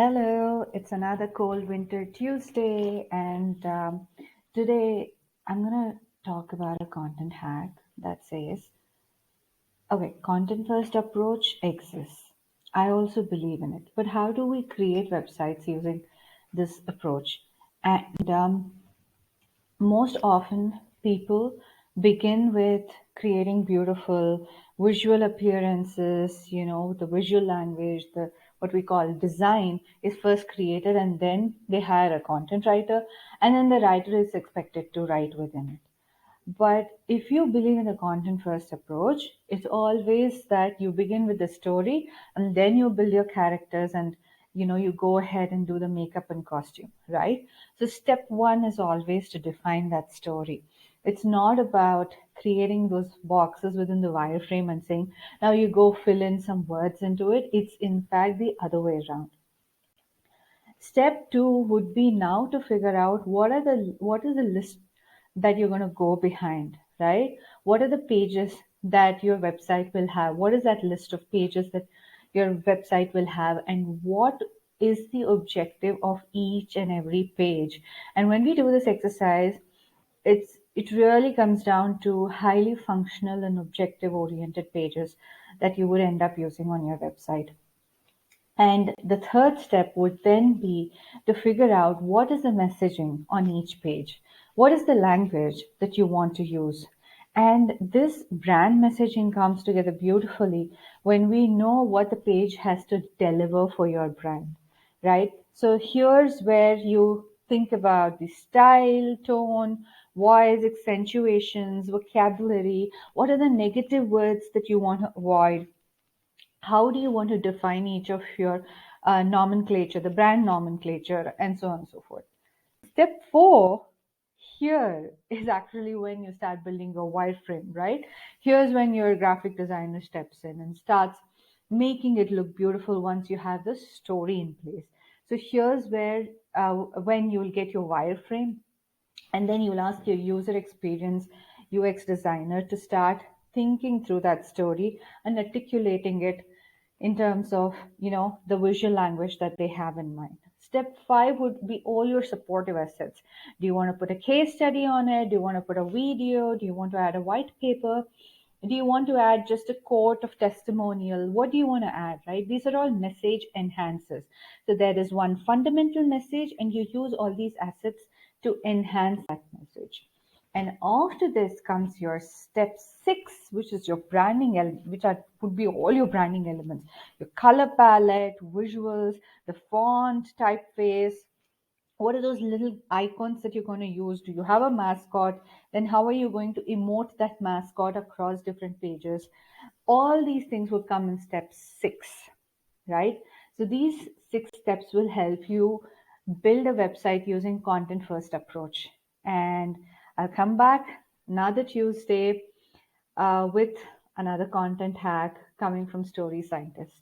Hello, it's another cold winter Tuesday, and today I'm going to talk about a content hack that says, okay, content first approach exists. I also believe in it, but how do we create websites using this approach? And most often people begin with creating beautiful visual appearances, the visual language, the what we call design is first created, and then they hire a content writer, and then the writer is expected to write within it. But if you believe in the content first approach, it's always that you begin with the story and then you build your characters, and you go ahead and do the makeup and costume, right? So step one is always to define that story. It's not about creating those boxes within the wireframe and saying, now you go fill in some words into it. It's in fact the other way around. Step two would be now to figure out what is the list that you're going to go behind, right? What are the pages that your website will have? What is that list of pages that your website will have? And what is the objective of each and every page? And when we do this exercise, it really comes down to highly functional and objective oriented pages that you would end up using on your website. And the third step would then be to figure out what is the messaging on each page. What is the language that you want to use? And this brand messaging comes together beautifully when we know what the page has to deliver for your brand, right? So here's where you think about the style, tone, voice, accentuations, vocabulary. What are the negative words that you want to avoid? How do you want to define each of your nomenclature, the brand nomenclature, and so on and so forth. Step four here is actually when you start building a wireframe, right? Here's when your graphic designer steps in and starts making it look beautiful once you have the story in place. So here's where when you'll get your wireframe, and then you'll ask your user experience UX designer to start thinking through that story and articulating it in terms of the visual language that they have in mind. Step five would be all your supportive assets. Do you want to put a case study on it? Do you want to put a video? Do you want to add a white paper? Do you want to add just a quote of testimonial? What do you want to add, right? These are all message enhancers. So there is one fundamental message, and you use all these assets to enhance that message. And after this comes your step six, which is your branding element, would be all your branding elements, your color palette, visuals, the font, typeface. What are those little icons that you're going to use? Do you have a mascot? Then how are you going to emote that mascot across different pages? All these things would come in step six, right? So these six steps will help you build a website using content first approach. And I'll come back another Tuesday with another content hack coming from Story Scientist.